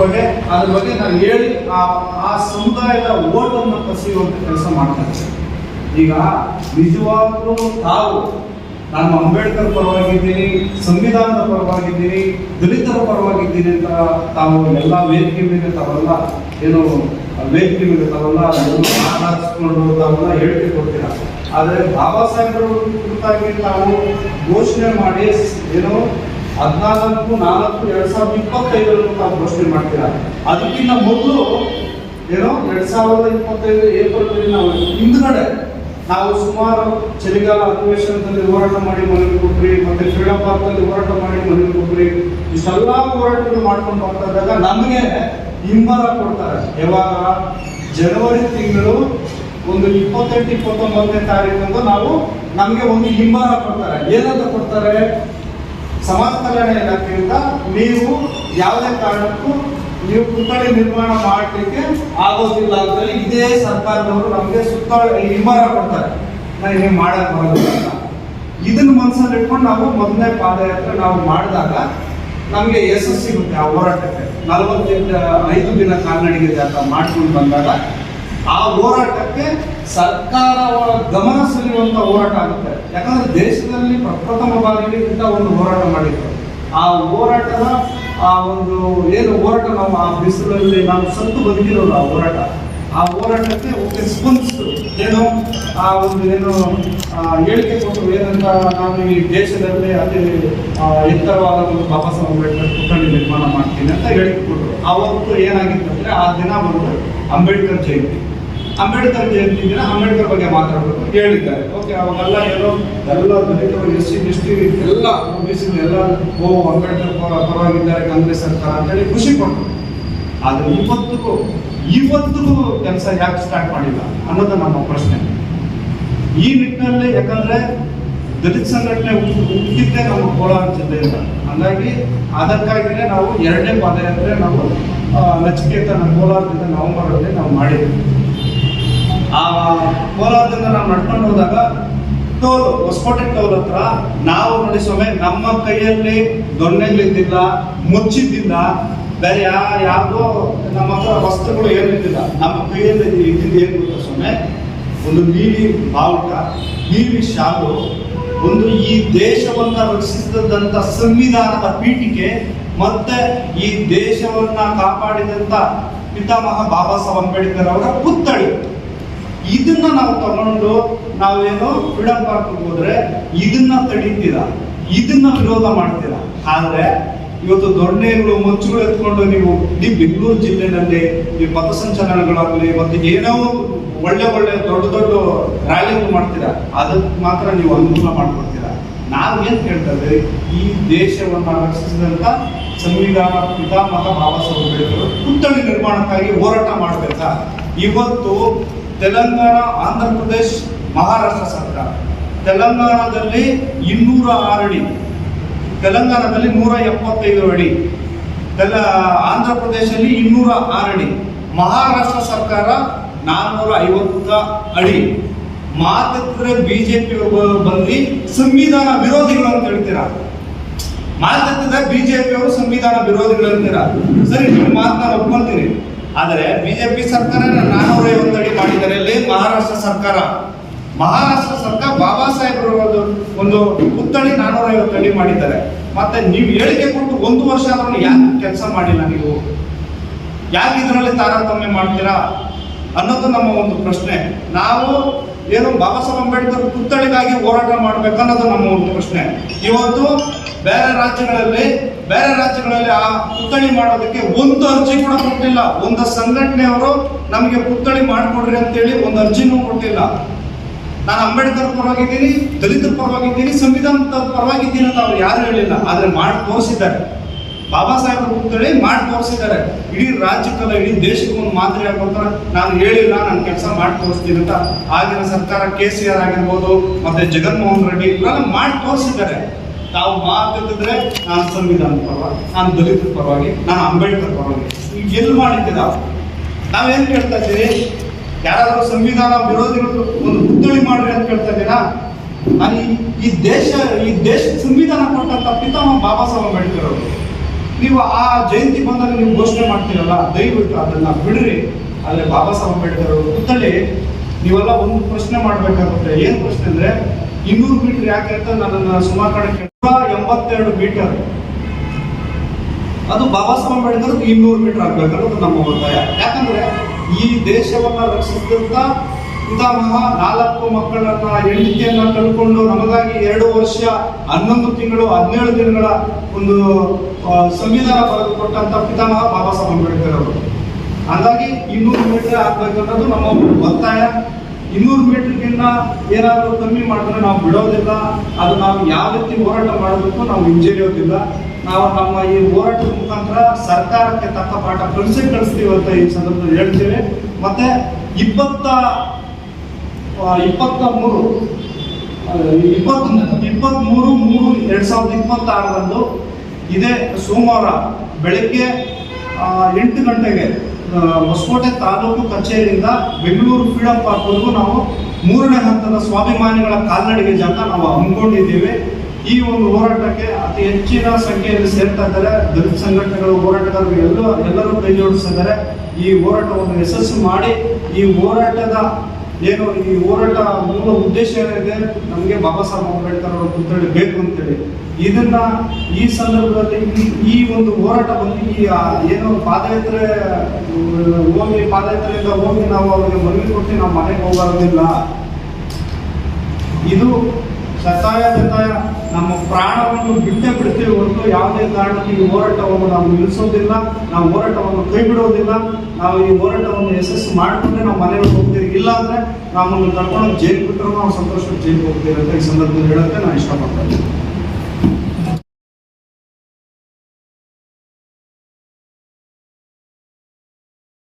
ಬಗ್ಗೆ ಅದ್ರ ಬಗ್ಗೆ ನಾನು ಹೇಳಿ ಆ ಸಮುದಾಯದ ಓಟನ್ನು ಕಸಿಯುವಂಥ ಕೆಲಸ ಮಾಡ್ತಾರೆ. ಈಗ ನಿಜವಾಗ್ಲೂ ತಾವು ನಾನು ಅಂಬೇಡ್ಕರ್ ಪರವಾಗಿದ್ದೀನಿ, ಸಂವಿಧಾನದ ಪರವಾಗಿದ್ದೀನಿ, ದಲಿತರ ಪರವಾಗಿದ್ದೀನಿ ಅಂತ ತಾವು ಎಲ್ಲ ವೇದಿಕೆ ಮೇಲೆ ತಾವೆಲ್ಲ ಏನು ವೇದಿಕೆ ಮೇಲೆ ತಾವೆಲ್ಲ ಮಾತಾಡಿಸ್ಕೊಂಡು ತಾವೆಲ್ಲ ಹೇಳಿಕೆ ಕೊಡ್ತೀರ. ಆದರೆ ಬಾಬಾ ಸಾಹೇಬರು ಕುರಿತಾಗಿ ತಾವು ಘೋಷಣೆ ಮಾಡಿ ಏನು 14/4/2025 ತಾವು ಘೋಷಣೆ ಮಾಡ್ತೀರಾ. ಅದಕ್ಕಿಂತ ಮೊದಲು ಏನೋ 2025 ಏಪ್ರಿಲ್ ನಾವು ಹಿಂದ್ಗಡೆ ನಾವು ಸುಮಾರು ಚಳಿಗಾಲ ಅಧಿವೇಶನದಲ್ಲಿ ಹೋರಾಟ ಮಾಡಿ ಮನೆಗೆ ಕೊಟ್ರಿ, ಮತ್ತೆ ಫ್ರೀಡಂ ಪಾರ್ಕಲ್ಲಿ ಹೋರಾಟ ಮಾಡಿ ಮನೆಗೆ ಕೊಟ್ರಿ. ಇಷ್ಟೆಲ್ಲ ಹೋರಾಟಗಳು ಮಾಡ್ಕೊಂಡು ಹೋಗ್ತಾ ಇದ್ದಾಗ ನಮಗೆ ಹಿಂಬರ ಕೊಡ್ತಾರೆ. ಯಾವಾಗ ಜನವರಿ ತಿಂಗಳು ಒಂದು 28-29ನೇ ತಾರೀಕಂದು ನಮಗೆ ಒಂದು ಹಿಂಬರ ಕೊಡ್ತಾರೆ. ಏನಂತ ಕೊಡ್ತಾರೆ? ಸಮಾಜ ಕಲ್ಯಾಣ ಇಲಾಖೆಯಿಂದ ನೀವು ಯಾವುದೇ ಕಾರಣಕ್ಕೂ ನೀವು ಪುತ್ಥಳಿ ನಿರ್ಮಾಣ ಮಾಡಲಿಕ್ಕೆ ಆಗೋದಿಲ್ಲ ಅಂತ ಇದೇ ಸರ್ಕಾರದವರು ನಮಗೆ ಹಿಂಬರ ಕೊಡ್ತಾರೆ. ನನಗೆ ಮಾಡಕ್ ಬರೋದಿಲ್ಲ ಅಂತ. ಇದನ್ನ ಮನಸ್ಸಲ್ಲಿ ಇಟ್ಕೊಂಡು ನಾವು ಮೊದಲನೇ ಪಾದಯಾತ್ರೆ ನಾವು ಮಾಡಿದಾಗ ನಮಗೆ ಯಶಸ್ಸು ಸಿಗುತ್ತೆ. ಆ ಹೋರಾಟಕ್ಕೆ 45 ದಿನ ಕಾಲ್ನಡಿಗೆ ಜಾಥಾ ಮಾಡ್ಕೊಂಡು ಬಂದಾಗ ಆ ಹೋರಾಟಕ್ಕೆ ಸರ್ಕಾರ ಗಮನ ಸೆಳೆಯುವಂತ ಹೋರಾಟ ಆಗುತ್ತೆ. ಯಾಕಂದ್ರೆ ದೇಶದಲ್ಲಿ ಪ್ರಪ್ರಥಮ ಬಾರಿಗೆ ಇಂಥ ಒಂದು ಹೋರಾಟ ಮಾಡಿದ್ರು. ಆ ಹೋರಾಟದ ಆ ಒಂದು ಏನು ಹೋರಾಟ ನಾವು ಆ ಬಿಸಿಲಲ್ಲಿ ನಾವು ಸತ್ತು ಬದುಕಿರೋದು ಆ ಹೋರಾಟಕ್ಕೆ ಸ್ಪಂದಿಸ್ತು. ಏನು ಆ ಒಂದು ಏನು ಹೇಳಿಕೆ ಕೊಟ್ಟರು, ಏನಂತ ನಾನು ಈ ದೇಶದಲ್ಲಿ ಅತಿ ಎತ್ತರವಾದ ಒಂದು ಬಾಬಾ ಸಾಹೇಬ್ ಅಂಬೇಡ್ಕರ್ ಪುತ್ಥಳಿ ನಿರ್ಮಾಣ ಮಾಡ್ತೀನಿ ಅಂತ ಹೇಳಿಕೆ ಕೊಟ್ಟರು. ಆವತ್ತು ಏನಾಗಿತ್ತು ಅಂದರೆ ಆ ದಿನ ಬಂದು ಅಂಬೇಡ್ಕರ್ ಜಯಂತಿ ದಿನ ಅಂಬೇಡ್ಕರ್ ಬಗ್ಗೆ ಮಾತಾಡಬೇಕು ಹೇಳಿದ್ದಾರೆ. ಓಕೆ, ಅವಾಗೆಲ್ಲ ಏನೋ ಎಲ್ಲ ದಲಿತರು ಎಸ್.ಸಿ. ಎಲ್ಲ OBC ಎಲ್ಲ ಅಂಬೇಡ್ಕರ್ ಪರವಾಗಿದ್ದಾರೆ ಕಾಂಗ್ರೆಸ್ ಸರ್ಕಾರ ಅಂತೇಳಿ ಖುಷಿ ಕೊಟ್ಟರು. ಆದರೆ ಇವತ್ತಿಗೂ ಕೆಲಸ ಯಾಕೆ ಸ್ಟಾರ್ಟ್ ಮಾಡಿಲ್ಲ ಅನ್ನೋದು ನಮ್ಮ ಪ್ರಶ್ನೆ. ಈ ನಿಟ್ಟಿನಲ್ಲಿ ಯಾಕಂದ್ರೆ ದಲಿತ ಸಂಘಟನೆ ಹುಟ್ಟಿದ್ದೇ ನಮ್ಮ ಕೋಲಾರ ಜಿಲ್ಲೆಯಿಂದ. ಹಾಗಾಗಿ ಅದಕ್ಕಾಗಿಯೇ ನಾವು 2ನೇ ಪಾದಯಾತ್ರೆ ನಾವು ನಚಿಕೇತ ಕೋಲಾರದಿಂದ ನವೆಂಬರಲ್ಲಿ ನಾವು ಮಾಡಿದ್ವಿ. ಆ ಕೋಲಾರದಿಂದ ನಾವು ನಡ್ಕೊಂಡು ಹೋದಾಗ ಟೋಲ್ ಹೊಸಕೋಟೆ ಟೋಲ್ ಹತ್ರ ನಾವು ನೋಡಿ ಸ್ವಾಮಿ, ನಮ್ಮ ಕೈಯಲ್ಲಿ ದೊಣ್ಣೆಗಳಿದ್ದಿಲ್ಲ, ಮುಚ್ಚಿದ್ದಿಲ್ಲ, ಬೇರೆ ಯಾವುದೋ ನಮ್ಮ ಹತ್ರ ವಸ್ತ್ರಗಳು ಏನಿದ್ದಿಲ್ಲ. ನಮ್ಮ ಕೈಯಲ್ಲಿ ಇದ್ದಿದ್ದು ಏನು ಗೊತ್ತಾ ಸ್ವಾಮಿ? ಒಂದು ನೀಲಿ ಬಾವುಟ, ನೀಲಿ ಶಾಲು, ಒಂದು ಈ ದೇಶವನ್ನ ರಕ್ಷಿಸಿದಂತ ಸಂವಿಧಾನದ ಪೀಠಿಕೆ, ಮತ್ತೆ ಈ ದೇಶವನ್ನ ಕಾಪಾಡಿದಂತ ಪಿತಾಮಹ ಬಾಬಾ ಸಾಹೇಬ್ ಅಂಬೇಡ್ಕರ್ ಅವರ ಪುತ್ಥಳಿ. ಇದನ್ನ ನಾವು ತಗೊಂಡು ನಾವೇನೋ ಫ್ರೀಡಂ ಪಾರ್ಕ್ ಹೋದ್ರೆ ಇದನ್ನ ತಡೀತೀರಾ, ಇದನ್ನ ವಿರೋಧ ಮಾಡ್ತೀರಾ. ಆದ್ರೆ ಇವತ್ತು ದೊಣ್ಣೆಗಳು ಮುಚ್ಚುಗಳು ಎತ್ಕೊಂಡು ನೀವು ಇಡೀ ಬೆಂಗಳೂರು ಜಿಲ್ಲೆನಲ್ಲಿ ಈ ಪಥಸಂಚಲನಗಳಾಗಲಿ ಮತ್ತೆ ಏನೋ ಒಳ್ಳೆ ದೊಡ್ಡ ರ್ಯಾಲಿಗಳು ಮಾಡ್ತೀರಾ, ಅದಕ್ಕೆ ಮಾತ್ರ ನೀವು ಅನುಕೂಲ ಮಾಡ್ಕೊಡ್ತೀರಾ. ನಾವು ಏನ್ ಕೇಳ್ತಾ ಇದ್ದೀವಿ? ಈ ದೇಶವನ್ನ ರಕ್ಷಿಸಿದಂತ ಸಂವಿಧಾನ ಪಿತಾಮಹ ಬಾಬಾ ಸಾಹೇಬ್ ಅಂಬೇಡ್ಕರ್ ಪುತ್ಥಳಿ ನಿರ್ಮಾಣಕ್ಕಾಗಿ ಹೋರಾಟ ಮಾಡಬೇಕಾ? ಇವತ್ತು ತೆಲಂಗಾಣ, ಆಂಧ್ರ ಪ್ರದೇಶ್, ಮಹಾರಾಷ್ಟ್ರ ಸರ್ಕಾರ ತೆಲಂಗಾಣದಲ್ಲಿ 206 ಅಡಿ, ತೆಲಂಗಾಣದಲ್ಲಿ 175 ಅಡಿ, ಆಂಧ್ರ ಪ್ರದೇಶದಲ್ಲಿ 206 ಅಡಿ, ಮಹಾರಾಷ್ಟ್ರ ಸರ್ಕಾರ 450 ಅಡಿ. ಮಾತಿದ್ರೆ ಬಿಜೆಪಿ ಬಂದು ಸಂವಿಧಾನ ವಿರೋಧಿಗಳು ಅಂತ ಹೇಳ್ತೀರಾ. ಮಾತಾಡ್ತಿದ್ರೆ ಬಿಜೆಪಿ ಅವರು ಸಂವಿಧಾನ ವಿರೋಧಿಗಳು ಅಂತೀರಾ. ಸರಿ, ನೀವು ಮಾತನ್ನ ಒಪ್ಕೊಂತೀನಿ. ಆದರೆ ಬಿಜೆಪಿ ಸರ್ಕಾರ 450 ಅಡಿ ಮಾಡಿದ್ದಾರೆ. ಅಲ್ಲಿ ಮಹಾರಾಷ್ಟ್ರ ಸರ್ಕಾರ ಬಾಬಾ ಸಾಹೇಬ್ರ ಒಂದು ಪುತ್ಥಳಿ 450 ಅಡಿ ಮಾಡಿದ್ದಾರೆ. ಮತ್ತೆ ನೀವು ಹೇಳಿಕೆ ಕೊಟ್ಟು 1 ವರ್ಷ ಆದ್ರೂ ಯಾಕೆ ಕೆಲಸ ಮಾಡಿಲ್ಲ? ನೀವು ಯಾಕೆ ಇದರಲ್ಲಿ ತಾರತಮ್ಯ ಮಾಡ್ತೀರಾ ಅನ್ನೋದು ನಮ್ಮ ಒಂದು ಪ್ರಶ್ನೆ. ನಾವು ಏನು ಬಾಬಾ ಸಾಹೇಬ್ ಅಂಬೇಡ್ಕರ್ ಪುತ್ಥಳಿಗಾಗಿ ಹೋರಾಟ ಮಾಡ್ಬೇಕನ್ನೋದು ನಮ್ಮ ಒಂದು ಪ್ರಶ್ನೆ. ಇವತ್ತು ಬೇರೆ ರಾಜ್ಯಗಳಲ್ಲಿ ಆ ಪುತ್ಥಳಿ ಮಾಡೋದಕ್ಕೆ ಒಂದು ಅರ್ಜಿ ಕೂಡ ಕೊಟ್ಟಿಲ್ಲ. ಒಂದು ಸಂಘಟನೆಯವರು ನಮಗೆ ಪುತ್ಥಳಿ ಮಾಡಿಕೊಡ್ರಿ ಅಂತೇಳಿ ಒಂದು ಅರ್ಜಿನೂ ಕೊಟ್ಟಿಲ್ಲ. ನಾನು ಅಂಬೇಡ್ಕರ್ ಪರವಾಗಿದ್ದೀನಿ, ದಲಿತರ ಪರವಾಗಿದ್ದೀನಿ, ಸಂವಿಧಾನದ ಪರವಾಗಿದ್ದೀನಿ ಅಂತ ಅವ್ರು ಯಾರು ಹೇಳಿಲ್ಲ. ಆದ್ರೆ ಮಾಡಿ ತೋರಿಸಿದ್ದಾರೆ. ಬಾಬಾ ಸಾಹೇಬ್ ಪುತ್ಥಳಿ ಮಾಡಿ ತೋರಿಸಿದ್ದಾರೆ. ಇಡೀ ರಾಜ್ಯಕ್ಕಲ್ಲ, ಇಡೀ ದೇಶಕ್ಕೆ ಒಂದು ಮಾದರಿ ಆಗ್ಬೇಕಂದ್ರೆ ನಾನು ಹೇಳಿಲ್ಲ, ನಾನು ಕೆಲಸ ಮಾಡಿ ತೋರಿಸ್ತೀನಿ ಅಂತ ಆಗಿನ ಸರ್ಕಾರ KCR ಆಗಿರ್ಬೋದು, ಮತ್ತೆ ಜಗನ್ಮೋಹನ್ ರೆಡ್ಡಿ ಇವರೆಲ್ಲ ಮಾಡಿ ತೋರಿಸಿದ್ದಾರೆ. ತಾವು ಮಾತಿದ್ರೆ ನಾನು ಸಂವಿಧಾನದ ಪರವಾಗಿ, ನಾನು ದಲಿತರ ಪರವಾಗಿ, ನಾನು ಅಂಬೇಡ್ಕರ್ ಪರವಾಗಿ, ಈಗ ಎಲ್ಲಿ ಮಾಡಿದ್ದೀರ? ನಾವೇನ್ ಕೇಳ್ತಾ ಇದ್ದೀವಿ? ಯಾರಾದ್ರೂ ಸಂವಿಧಾನ ವಿರೋಧಿಗಳು ಒಂದು ಪುತ್ಥಳಿ ಮಾಡ್ರಿ ಅಂತ ಕೇಳ್ತಾ ಇದ್ದೀರಾ? ನಾನು ಈ ದೇಶ ಸಂವಿಧಾನ ಕೊಟ್ಟಂತ ಪಿತಾಮಹ ಬಾಬಾ ಸಾಹೇಬ್ ಅಂಬೇಡ್ಕರ್ ಅವರು ನೀವು ಆ ಜಯಂತಿ ಬಂದಾಗ ನೀವು ಘೋಷಣೆ ಮಾಡ್ತೀರಲ್ಲ, ದಯವಿಟ್ಟು ಅದನ್ನ ಬಿಡ್ರಿ. ಆದರೆ ಬಾಬಾ ಸಾಹೇಬ್ ಅಂಬೇಡ್ಕರ್ ಅವರು ಕೂತಲ್ಲಿ ನೀವೆಲ್ಲ ಒಂದು ಪ್ರಶ್ನೆ ಮಾಡ್ಬೇಕಾಗುತ್ತೆ. ಏನ್ ಪ್ರಶ್ನೆ ಅಂದ್ರೆ 200 ಮೀಟರ್ ಯಾಕೆ ಅಂತ ನನ್ನನ್ನು ಸುಮಾರು ಕಡೆ 182 ಮೀಟರ್ ಅದು ಬಾಬಾ ಸಾಹೇಬ್ ಅಂಬೇಡ್ಕರ್ 200 ಮೀಟರ್ ಆಗ್ಬೇಕನ್ನೋದು ನಮ್ಮ ಒತ್ತಾಯ. ಯಾಕಂದ್ರೆ ಈ ದೇಶವನ್ನ ರಕ್ಷಿಸಿದಂತ ಪಿತಾಮಹ 4 ಮಕ್ಕಳನ್ನ ಹೆಂಡತಿಯನ್ನ ಕಳ್ಕೊಂಡು ನಮಗಾಗಿ 2 ವರ್ಷ 11 ತಿಂಗಳು 17 ದಿನಗಳ ಒಂದು ಸಂವಿಧಾನ ಬರೆದುಕೊಟ್ಟಂತ ಪಿತಾಮಹ ಬಾಬಾ ಸಾಹೇಬ್ ಅಂಬೇಡ್ಕರ್ ಅವರು. ಹಾಗಾಗಿ 200 ಮೀಟರ್ ಆಗ್ಬೇಕನ್ನೋದು ನಮ್ಮ ಒತ್ತಾಯ. 200 ಮೀಟರ್ಗಿನ್ನ ಏನಾದರೂ ಕಮ್ಮಿ ಮಾಡಿದ್ರೆ ನಾವು ಬಿಡೋದಿಲ್ಲ. ಅದು ನಾವು ಯಾವ ರೀತಿ ಹೋರಾಟ ಮಾಡಬೇಕು ನಾವು ಹಿಂಜರಿಯೋದಿಲ್ಲ. ನಾವು ನಮ್ಮ ಈ ಹೋರಾಟದ ಮುಖಾಂತರ ಸರ್ಕಾರಕ್ಕೆ ತಕ್ಕ ಪಾಠ ಕಳಿಸ್ತೀವಿ ಅಂತ ಈ ಸಂದರ್ಭದಲ್ಲಿ ಹೇಳ್ತೇವೆ. ಮತ್ತೆ 23/3/2026 ಇದೇ ಸೋಮವಾರ ಬೆಳಗ್ಗೆ 8 ಗಂಟೆಗೆ ಹೊಸಕೋಟೆ ತಾಲೂಕು ಕಚೇರಿಯಿಂದ ಬೆಂಗಳೂರು ಫ್ರೀಡಂ ಪಾರ್ಕ್ವರೆಗೂ ನಾವು 3ನೇ ಹಂತದ ಸ್ವಾಭಿಮಾನಿಗಳ ಕಾಲ್ನಡಿಗೆ ಜಾಥಾ ನಾವು ಹಮ್ಮಿಕೊಂಡಿದ್ದೇವೆ. ಈ ಒಂದು ಹೋರಾಟಕ್ಕೆ ಅತಿ ಹೆಚ್ಚಿನ ಸಂಖ್ಯೆಯಲ್ಲಿ ಸೇರ್ತಾ ಇದ್ದಾರೆ. ದಲಿತ ಸಂಘಟನೆಗಳು, ಹೋರಾಟಗಾರರು ಎಲ್ಲರೂ ಕೈ ಜೋಡಿಸಿದ್ದಾರೆ. ಈ ಹೋರಾಟವನ್ನು ಯಶಸ್ಸು ಮಾಡಿ ಈ ಹೋರಾಟದ ಈ ಹೋರಾಟ ಮೂಲ ಉದ್ದೇಶ ಏನಿದೆ, ನಮಗೆ ಬಾಬಾ ಸಾಹೇಬ್ ಅಂಬೇಡ್ಕರ್ ಅವರ ಪುತ್ಥಳಿ ಬೇಕು ಅಂತೇಳಿ. ಇದನ್ನ ಈ ಸಂದರ್ಭದಲ್ಲಿ ಈ ಒಂದು ಹೋರಾಟ ಬಂದು ಪಾದಯಾತ್ರೆಯಿಂದ ಹೋಗಿ ನಾವು ಅವರಿಗೆ ಮನವಿ ಕೊಟ್ಟು ನಾವು ಮನೆಗೆ ಹೋಗೋದಿಲ್ಲ. ಇದು ಶತಾಯ ಜತಾಯ ನಮ್ಮ ಪ್ರಾಣವನ್ನು ಬಿಡ್ತೇವೆ ಹೊರತು ಯಾವುದೇ ಕಾರಣಕ್ಕೆ ಈ ಹೋರಾಟವನ್ನು ನಾವು ನಿಲ್ಲಿಸೋದಿಲ್ಲ. ನಾವು ಹೋರಾಟವನ್ನು ಕೈ ಬಿಡೋದಿಲ್ಲ. ನಾವು ಈ ಹೋರಾಟವನ್ನು ಯಶಸ್ಸು ಮಾಡಿಕೊಂಡ್ರೆ ನಾವು ಮನೆಗೆ ಹೋಗ್ತೀವಿ. ಇಲ್ಲ ಅಂದ್ರೆ ನಮ್ಮನ್ನು ಕರ್ಕೊಂಡು ಜೈಲು ಬಿಟ್ಟರು ನಾವು ಸಂತೋಷ ಜೈಲಿಗೆ ಹೋಗ್ತೀವಿ ಅಂತ ಈ ಸಂದರ್ಭದಲ್ಲಿ ಹೇಳೋಕ್ಕೆ ನಾನು ಇಷ್ಟಪಡ್ತೇನೆ.